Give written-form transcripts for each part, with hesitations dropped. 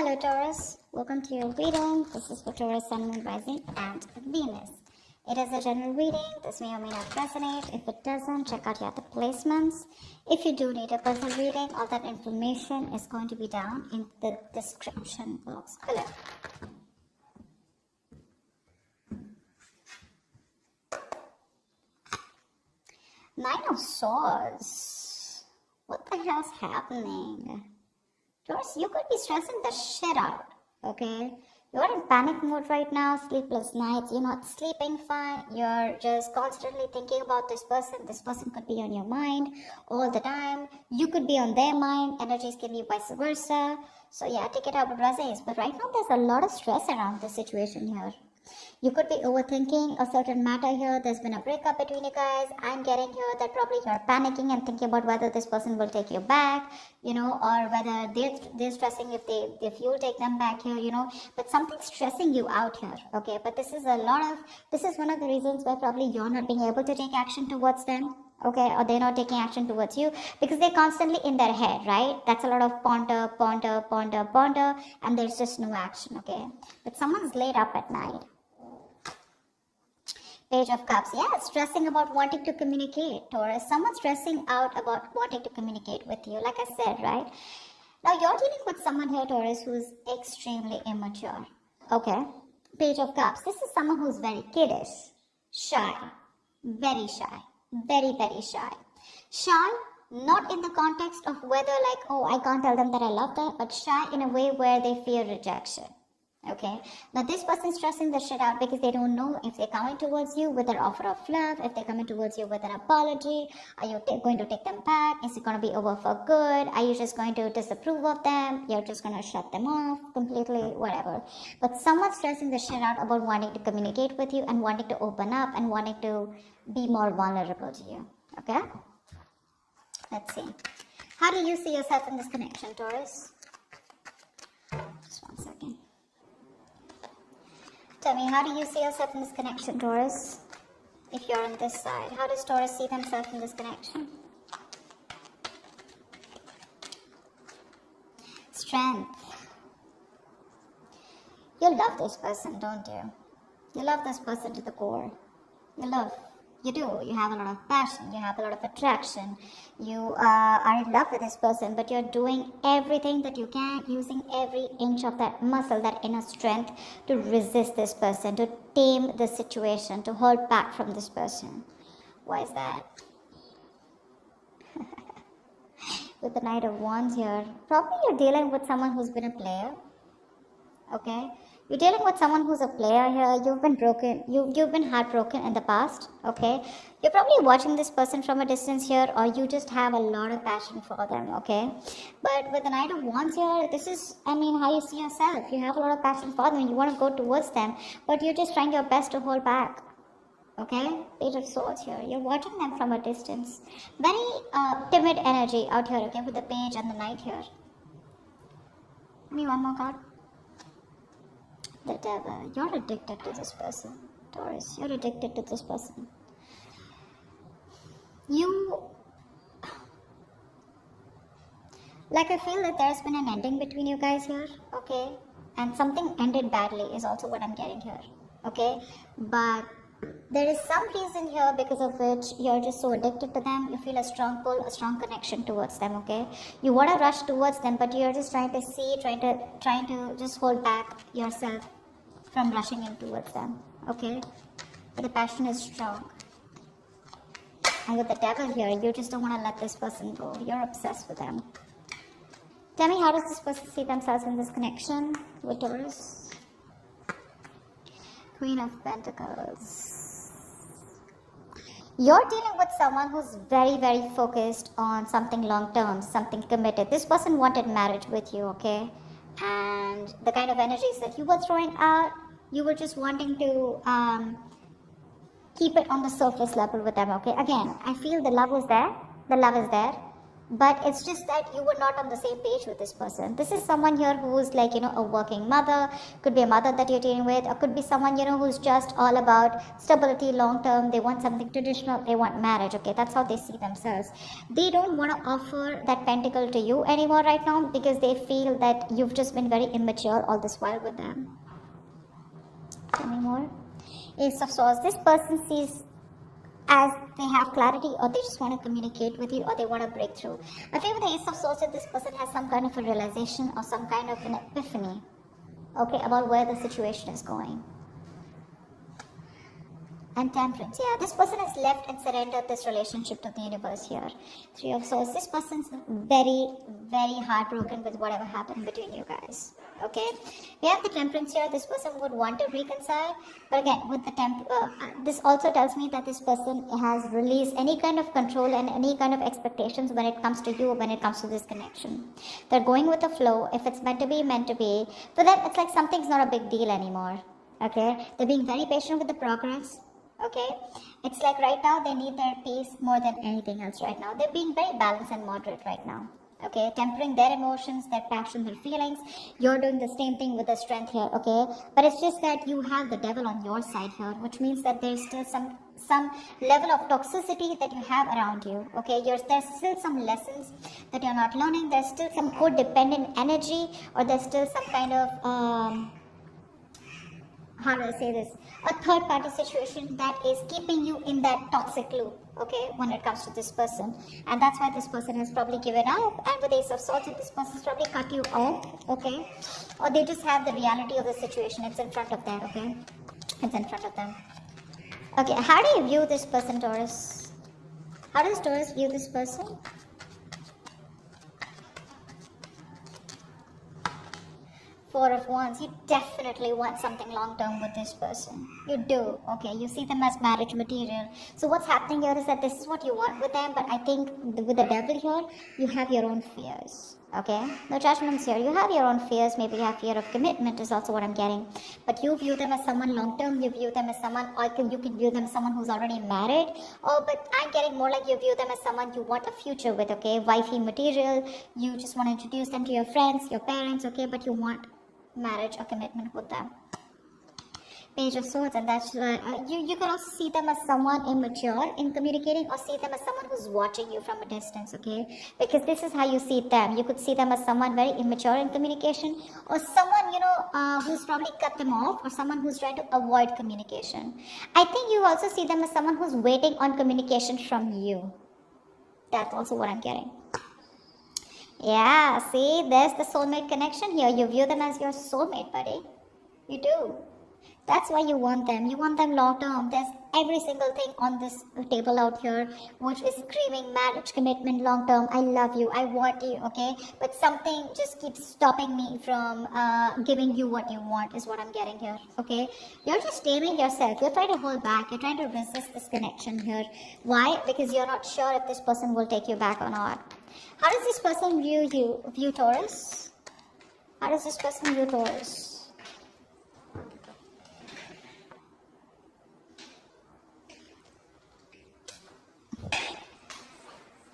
Hello Taurus, welcome to your reading. This is for Taurus, Sun, Moon, Rising and Venus. It is a general reading. This may or may not resonate. If it doesn't, check out your other placements. If you do need a personal reading, all that information is going to be down in the description box below. Nine of Swords. What the hell's happening? Taurus, you could be stressing the shit out, okay? You're in panic mode right now, sleepless nights, you're not sleeping fine, you're just constantly thinking about this person could be on your mind all the time, you could be on their mind, energies can be vice versa. So yeah, take it out with resonates, but right now there's a lot of stress around this situation here. You could be overthinking a certain matter here. There's been a breakup between you guys. I'm getting here that probably you're panicking and thinking about whether this person will take you back, or whether they're stressing if you'll take them back here, but something's stressing you out here, okay? But this is one of the reasons why probably you're not being able to take action towards them, okay, or they're not taking action towards you because they're constantly in their head, right? That's a lot of ponder, and there's just no action, okay? But someone's laid up at night. Page of Cups. Yeah, stressing about wanting to communicate, Taurus. Someone's stressing out about wanting to communicate with you, like I said, right? Now, you're dealing with someone here, Taurus, who's extremely immature. Okay? Page of Cups. This is someone who's very kiddish, shy, very shy, very, very shy. Shy, not in the context of whether like, oh, I can't tell them that I love them, but shy in a way where they fear rejection. Okay, now this person's stressing the shit out because they don't know if they're coming towards you with an offer of love, if they're coming towards you with an apology. Are you going to take them back? Is it going to be over for good? Are you just going to disapprove of them? You're just going to shut them off completely, whatever. But someone's stressing the shit out about wanting to communicate with you and wanting to open up and wanting to be more vulnerable to you. Okay, let's see. How do you see yourself in this connection, Taurus? Just one second. Tell me, how do you see yourself in this connection, Taurus? If you're on this side, how does Taurus see themselves in this connection? Strength. You love this person, don't you? You love this person to the core. You do. You have a lot of passion. You have a lot of attraction. You are in love with this person, but you're doing everything that you can, using every inch of that muscle, that inner strength to resist this person, to tame the situation, to hold back from this person. Why is that? With the Knight of Wands here, probably you're dealing with someone who's been a player. Okay? You're dealing with someone who's a player here. You've been broken. You've been heartbroken in the past. Okay, you're probably watching this person from a distance here, or you just have a lot of passion for them. Okay, but with the Knight of Wands here, this is, how you see yourself. You have a lot of passion for them. You want to go towards them, but you're just trying your best to hold back. Okay, Page of Swords here. You're watching them from a distance. Very timid energy out here. Okay, with the Page and the Knight here. Give me one more card. The Devil. You're addicted to this person, Taurus. You're addicted to this person. I feel that there's been an ending between you guys here, okay? And something ended badly is also what I'm getting here, okay? But there is some reason here because of which you're just so addicted to them. You feel a strong pull, a strong connection towards them, okay? You want to rush towards them, but you're just trying to just hold back yourself from rushing in towards them, okay? But the passion is strong. And with the Devil here, you just don't want to let this person go. You're obsessed with them. Tell me, how does this person see themselves in this connection with Taurus? Queen of Pentacles. You're dealing with someone who's very, very focused on something long-term, something committed. This person wanted marriage with you, okay? And the kind of energies that you were throwing out, you were just wanting to keep it on the surface level with them, okay? Again, I feel the love is there. The love is there. but it's just that you were not on the same page with this person. This is someone here who's like, a working mother, could be a mother that you're dealing with, or could be someone, who's just all about stability long term. They want something traditional, they want marriage, okay? That's how they see themselves. They don't want to offer that pentacle to you anymore right now because they feel that you've just been very immature all this while with them. Tell me more. Ace of Swords. This person sees as they have clarity, or they just want to communicate with you, or they want to break through. I feel with the Ace of Swords that this person has some kind of a realization or some kind of an epiphany, okay, about where the situation is going. And Temperance. Yeah, this person has left and surrendered this relationship to the universe here. Three of Swords. This person's very, very heartbroken with whatever happened between you guys. Okay, we have the Temperance here. This person would want to reconcile, but again, with the this also tells me that this person has released any kind of control and any kind of expectations when it comes to you, when it comes to this connection. They're going with the flow. If it's meant to be, meant to be. For them, it's like something's not a big deal anymore. Okay, they're being very patient with the progress. Okay, it's like right now they need their peace more than anything else right now. They're being very balanced and moderate right now. Okay, tempering their emotions, their passion, their feelings. You're doing the same thing with the strength here, okay? But it's just that you have the devil on your side here, which means that there's still some level of toxicity that you have around you, okay? There's still some lessons that you're not learning. There's still some codependent energy, or there's still some kind of how do I say this? A third party situation that is keeping you in that toxic loop, okay, when it comes to this person. And that's why this person has probably given up. And with Ace of Swords, this person's probably cut you off, okay? Or they just have the reality of the situation. It's in front of them, okay? It's in front of them. Okay, how do you view this person, Taurus? How does Taurus view this person? Four of Wands. You definitely want something long term with this person. You do. Okay, you see them as marriage material. So what's happening here is that this is what you want with them, but I think with the devil here, you have your own fears. Okay, no judgments here. You have your own fears. Maybe you have fear of commitment is also what I'm getting. But you view them as someone long term. You view them as someone, or you can view them as someone who's already married. Oh, but I'm getting more like you view them as someone you want a future with. Okay, wifey material. You just want to introduce them to your friends, your parents. Okay, but you want marriage or commitment with them. Page of Swords, and that's you can also see them as someone immature in communicating, or see them as someone who's watching you from a distance, okay? Because this is how you see them. You could see them as someone very immature in communication, or someone who's probably cut them off, or someone who's trying to avoid communication. I think you also see them as someone who's waiting on communication from you. That's also what I'm getting. Yeah, see, there's the soulmate connection here. You view them as your soulmate, buddy. You do. That's why you want them. You want them long term. There's every single thing on this table out here which is screaming marriage, commitment, long term. I love you. I want you, okay? But something just keeps stopping me from giving you what you want is what I'm getting here, okay? You're just taming yourself. You're trying to hold back. You're trying to resist this connection here. Why? Because you're not sure if this person will take you back or not. How does this person view Taurus? How does this person view Taurus?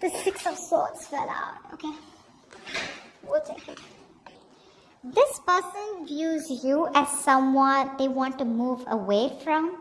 The Six of Swords fell out, okay? We'll take it. This person views you as someone they want to move away from.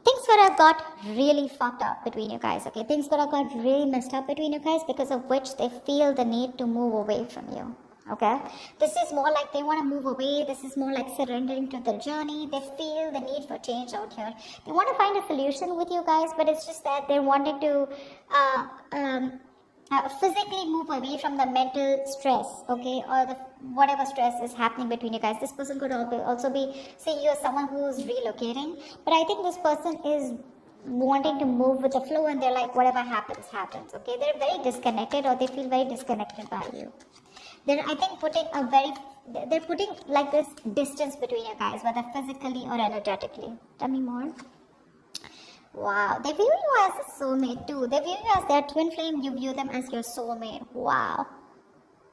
Things could have got really fucked up between you guys, okay? Things could have got really messed up between you guys, because of which they feel the need to move away from you, okay? This is more like they want to move away. This is more like surrendering to their journey. They feel the need for change out here. They want to find a solution with you guys, but it's just that they're wanting to physically move away from the mental stress, okay, or the whatever stress is happening between you guys. This person could also be seeing you as someone who's relocating, but I think this person is wanting to move with the flow, and they're like, whatever happens, happens, okay? They're very disconnected, or they feel very disconnected by you. They're, I think, they're putting like this distance between you guys, whether physically or energetically. Tell me more. Wow, they view you as a soulmate too. They view you as their twin flame. You view them as your soulmate. Wow.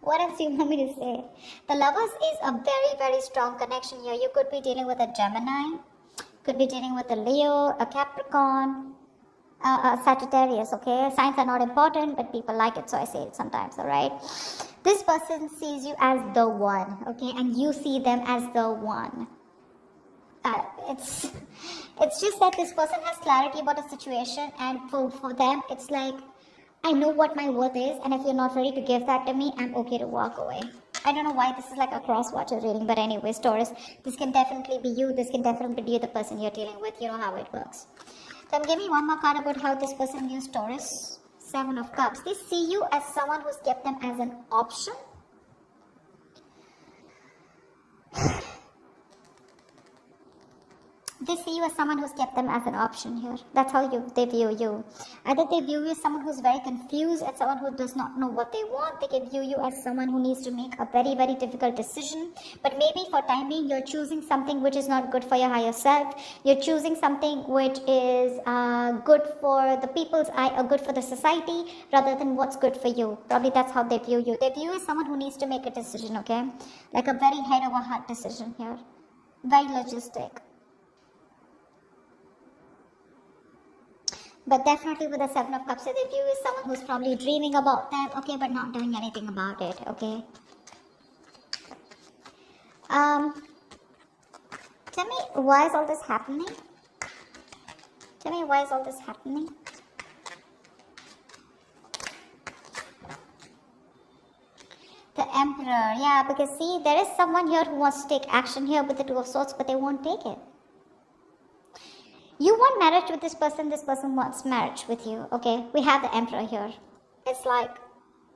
What else do you want me to say? The Lovers is a very, very strong connection here. You could be dealing with a Gemini, could be dealing with a Leo, a Capricorn, Sagittarius, okay? Signs are not important, but people like it, so I say it sometimes, alright? This person sees you as the one, okay? And you see them as the one. It's just that this person has clarity about a situation, and for them, it's like, I know what my worth is, and if you're not ready to give that to me, I'm okay to walk away. I don't know why this is like a cross-watcher reading, but anyways, Taurus, this can definitely be you. This can definitely be the person you're dealing with. You know how it works. So give me one more card about how this person views Taurus. Seven of Cups. They see you as someone who's kept them as an option. They see you as someone who's kept them as an option here. That's how they view you. Either they view you as someone who's very confused and someone who does not know what they want. They can view you as someone who needs to make a very, very difficult decision. But maybe for time being, you're choosing something which is not good for your higher self. You're choosing something which is good for the people's eye or good for the society rather than what's good for you. Probably that's how they view you. They view you as someone who needs to make a decision, okay? Like a very head over heart decision here. Very logistic. But definitely with the Seven of Cups, they view is someone who's probably dreaming about them, okay, but not doing anything about it, okay? Tell me, why is all this happening? Tell me, why is all this happening? The Emperor, yeah, because see, there is someone here who wants to take action here with the Two of Swords, but they won't take it. You want marriage with this person wants marriage with you, okay? We have the Emperor here. It's like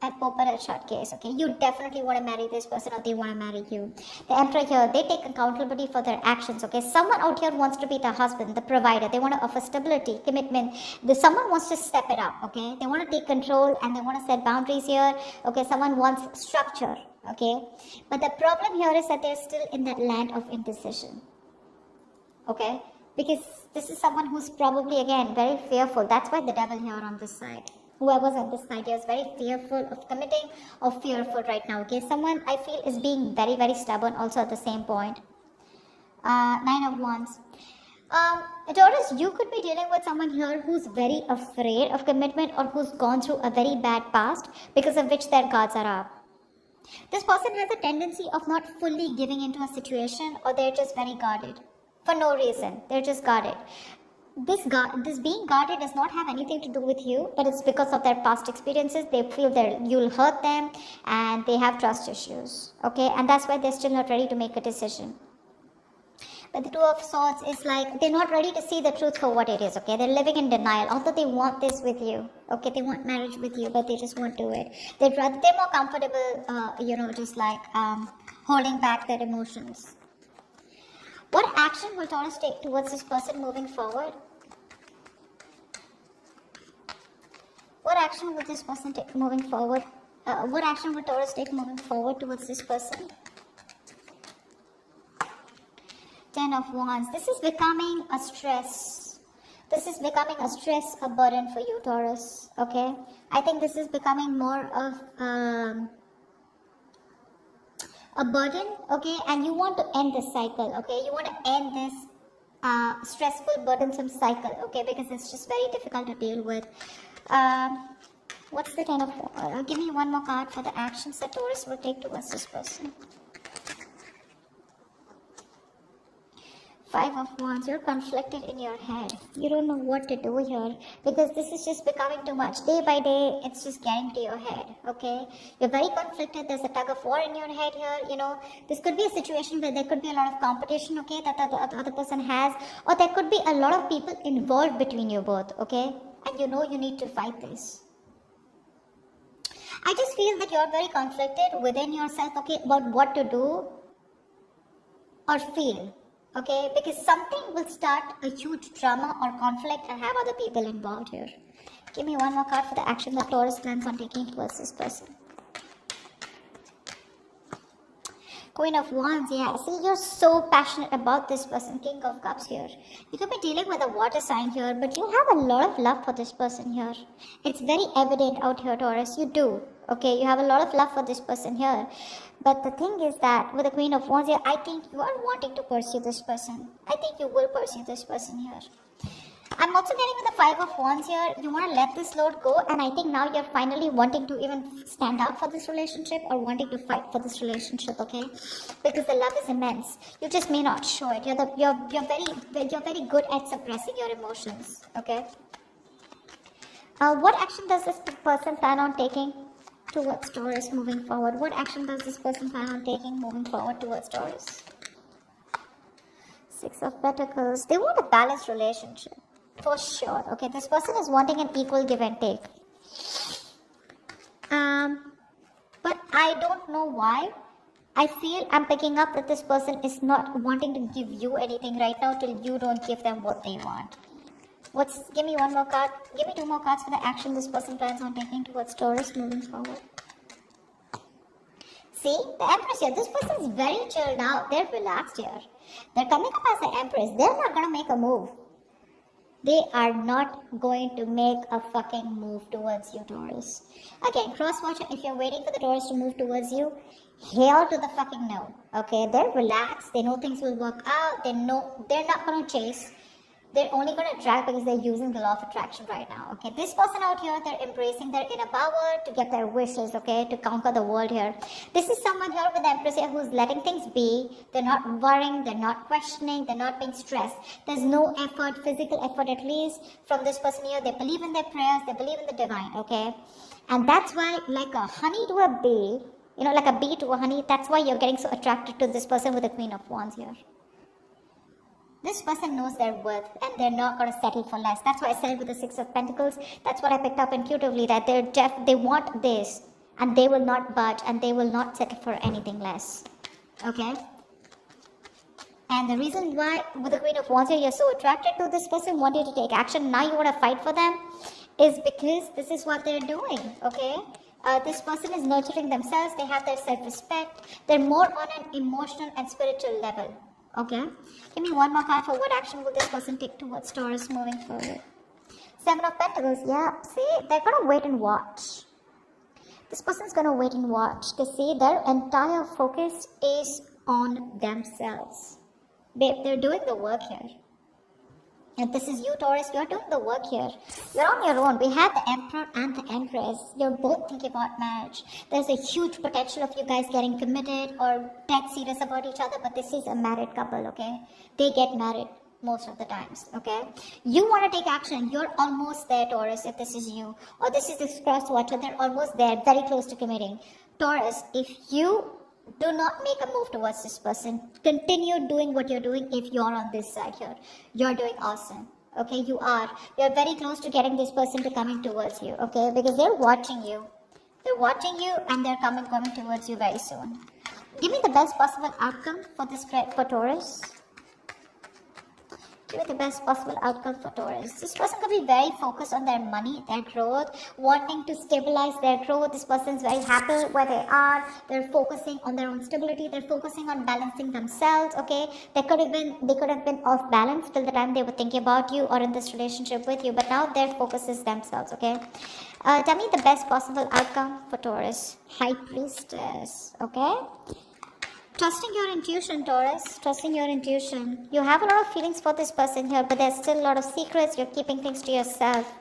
an open and shut case, okay? You definitely want to marry this person or they want to marry you. The Emperor here, they take accountability for their actions, okay? Someone out here wants to be the husband, the provider. They want to offer stability, commitment. Someone wants to step it up, okay? They want to take control and they want to set boundaries here, okay? Someone wants structure, okay? But the problem here is that they're still in that land of indecision, okay? Because this is someone who's probably, again, very fearful. That's why the devil here on this side. Whoever's on this side here is very fearful of committing or fearful right now. Okay, someone I feel is being very, very stubborn also at the same point. Nine of Wands. Taurus, you could be dealing with someone here who's very afraid of commitment or who's gone through a very bad past because of which their guards are up. This person has a tendency of not fully giving into a situation, or they're just very guarded. For no reason, they're just guarded. This being guarded does not have anything to do with you, but it's because of their past experiences. They feel that you'll hurt them and they have trust issues, okay? And that's why they're still not ready to make a decision. But the Two of Swords is like, they're not ready to see the truth for what it is, okay? They're living in denial, although they want this with you, okay? They want marriage with you, but they just won't do it. They're more comfortable, just like holding back their emotions. What action will Taurus take towards this person moving forward? What action will this person take moving forward? What action will Taurus take moving forward towards this person? Ten of Wands. This is becoming a stress. This is becoming a stress, a burden for you, Taurus. Okay? I think this is becoming more of a burden, okay? And you want to end this cycle, okay? You want to end this stressful, burdensome cycle, okay? Because it's just very difficult to deal with. What's the Ten of... give me one more card for the actions that Taurus will take towards this person. Five of Wands. You're conflicted in your head. You don't know what to do here because this is just becoming too much. Day by day, it's just getting to your head, okay? You're very conflicted. There's a tug of war in your head here, This could be a situation where there could be a lot of competition, okay, that the other person has. Or there could be a lot of people involved between you both, okay? And you need to fight this. I just feel that you're very conflicted within yourself, okay, about what to do or feel. Okay, because something will start a huge drama or conflict and have other people involved here. Give me one more card for the action that Taurus plans on taking towards this person. Queen of Wands, yeah. See, you're so passionate about this person. King of Cups here. You could be dealing with a water sign here, but you have a lot of love for this person here. It's very evident out here, Taurus. You do. Okay, you have a lot of love for this person here. But the thing is that with the Queen of Wands here, I think you are wanting to pursue this person. I think you will pursue this person here. I'm also getting with the Five of Wands here. You want to let this load go, and I think now you're finally wanting to even stand up for this relationship or wanting to fight for this relationship, okay? Because the love is immense. You just may not show it. You're very good at suppressing your emotions, okay? What action does this person plan on taking towards Taurus moving forward? What action does this person plan on taking moving forward towards Taurus? Six of Pentacles. They want a balanced relationship. For sure. Okay, this person is wanting an equal give and take. But I don't know why. I feel I'm picking up that this person is not wanting to give you anything right now till you don't give them what they want. Give me one more card. Give me two more cards for the action this person plans on taking towards Taurus moving forward. See, the Empress here. This person is very chilled out. They're relaxed here. They're coming up as the Empress. They're not going to make a move. They are not going to make a fucking move towards you, Taurus. Again, cross-watcher, if you're waiting for the Taurus to move towards you, hell to the fucking no. Okay, they're relaxed. They know things will work out. They know they're not going to chase. They're only going to attract because they're using the law of attraction right now. Okay, this person out here, they're embracing their inner power to get their wishes, okay, to conquer the world here. This is someone here with the Empress here who's letting things be. They're not worrying, they're not questioning, they're not being stressed. There's no effort, physical effort at least, from this person here. They believe in their prayers, they believe in the divine, okay? And that's why, like a honey to a bee, like a bee to a honey, that's why you're getting so attracted to this person with the Queen of Wands here. This person knows their worth and they're not going to settle for less. That's why I said it with the Six of Pentacles. That's what I picked up intuitively, that they want this and they will not budge and they will not settle for anything less. Okay? And the reason why with the Queen of Wands you're so attracted to this person, want you to take action, now you want to fight for them, is because this is what they're doing. Okay? This person is nurturing themselves. They have their self-respect. They're more on an emotional and spiritual level. Okay, give me one more card for what action will this person take towards Taurus moving forward. Seven of Pentacles, yeah, see, they're going to wait and watch. This person's going to wait and watch to see their entire focus is on themselves. Babe, they're doing the work here. And this is you, Taurus, you're doing the work here. You're on your own. We have the Emperor and the Empress. You're both thinking about marriage. There's a huge potential of you guys getting committed or dead serious about each other, but this is a married couple, okay? They get married most of the times, okay? You want to take action. You're almost there, Taurus, if this is you. Or this is this cross-watcher. They're almost there, very close to committing. Taurus, if you do not make a move towards this person. Continue doing what you're doing if you're on this side here. You're doing awesome. Okay, you are. You're very close to getting this person to coming towards you. Okay, because they're watching you. They're watching you and they're coming towards you very soon. Give me the best possible outcome for this for Taurus. Give me the best possible outcome for Taurus. This person could be very focused on their money, their growth, wanting to stabilize their growth. This person's very happy where they are. They're focusing on their own stability. They're focusing on balancing themselves. Okay, they could have been off balance till the time they were thinking about you or in this relationship with you. But now their focus is themselves. Okay, tell me the best possible outcome for Taurus. High Priestess. Okay. Trusting your intuition, Taurus. Trusting your intuition. You have a lot of feelings for this person here, but there's still a lot of secrets. You're keeping things to yourself.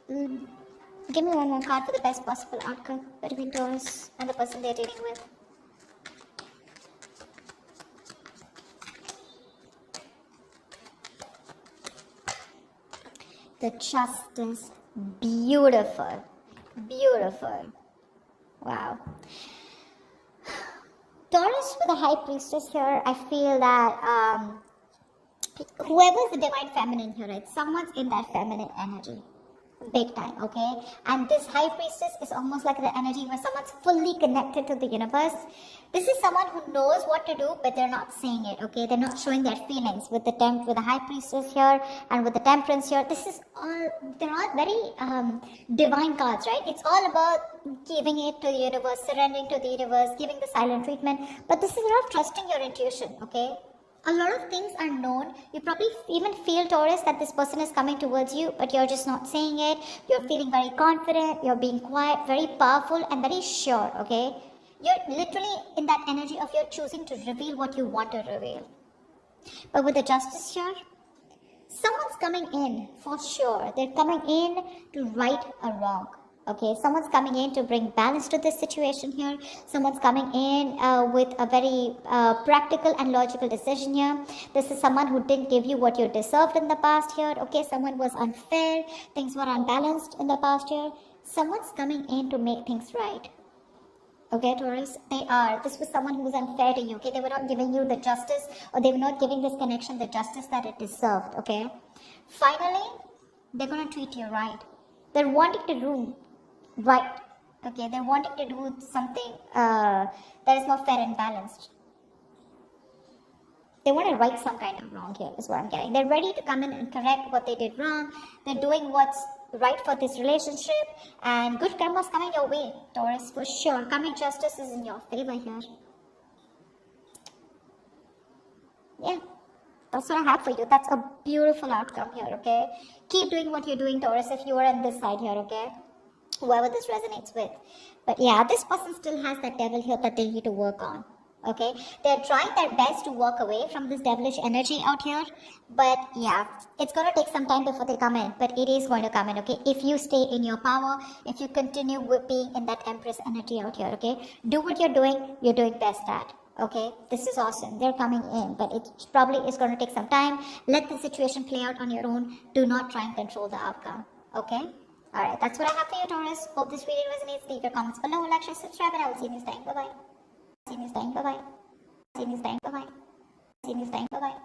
Give me one more card for the best possible outcome between Taurus and the person they're dealing with. The Justice. Beautiful. Beautiful. Wow. Taurus with the High Priestess here, I feel that whoever's the divine feminine here, right? Someone's in that feminine energy. Big time, okay? And this High Priestess is almost like the energy where someone's fully connected to the universe. This is someone who knows what to do, but they're not saying it, okay? They're not showing their feelings with the High Priestess here and with the Temperance here. They're all very divine cards, right? It's all about giving it to the universe, surrendering to the universe, giving the silent treatment. But this is about trusting your intuition, okay? A lot of things are known. You probably even feel, Taurus, that this person is coming towards you, but you're just not saying it. You're feeling very confident, you're being quiet, very powerful and very sure, okay? You're literally in that energy of you're choosing to reveal what you want to reveal. But with the Justice here, Someone's coming in for sure. They're coming in to right a wrong. Okay, someone's coming in to bring balance to this situation here. Someone's coming in with a very practical and logical decision here. This is someone who didn't give you what you deserved in the past here. Okay, someone was unfair. Things were unbalanced in the past year. Someone's coming in to make things right. Okay, Taurus, they are. This was someone who was unfair to you. Okay, they were not giving you the justice, or they were not giving this connection the justice that it deserved. Okay, finally, they're gonna treat you right. They're wanting to do right. Okay, they're wanting to do something that is more fair and balanced. They want to right some kind of wrong here, is what I'm getting. They're ready to come in and correct what they did wrong. They're doing what's right for this relationship, and good karma is coming your way, Taurus, for sure. Karmic justice is in your favor here. Yeah, that's what I have for you. That's a beautiful outcome here, okay? Keep doing what you're doing, Taurus, if you are on this side here, okay? Whoever this resonates with. But yeah, this person still has that devil here that they need to work on. Okay, they're trying their best to walk away from this devilish energy out here, but yeah, it's going to take some time before they come in, but it is going to come in. Okay, if you stay in your power, if you continue with being in that Empress energy out here, okay, do what you're doing best at. Okay, this is awesome. They're coming in, but it probably is going to take some time. Let the situation play out on your own. Do not try and control the outcome. Okay, all right, that's what I have for you, Taurus. Hope this video resonates. Leave your comments below, like, share, subscribe, and I will see you next time. Bye bye. See you next time. Bye bye. See you next time. Bye bye. See you next time. Bye bye.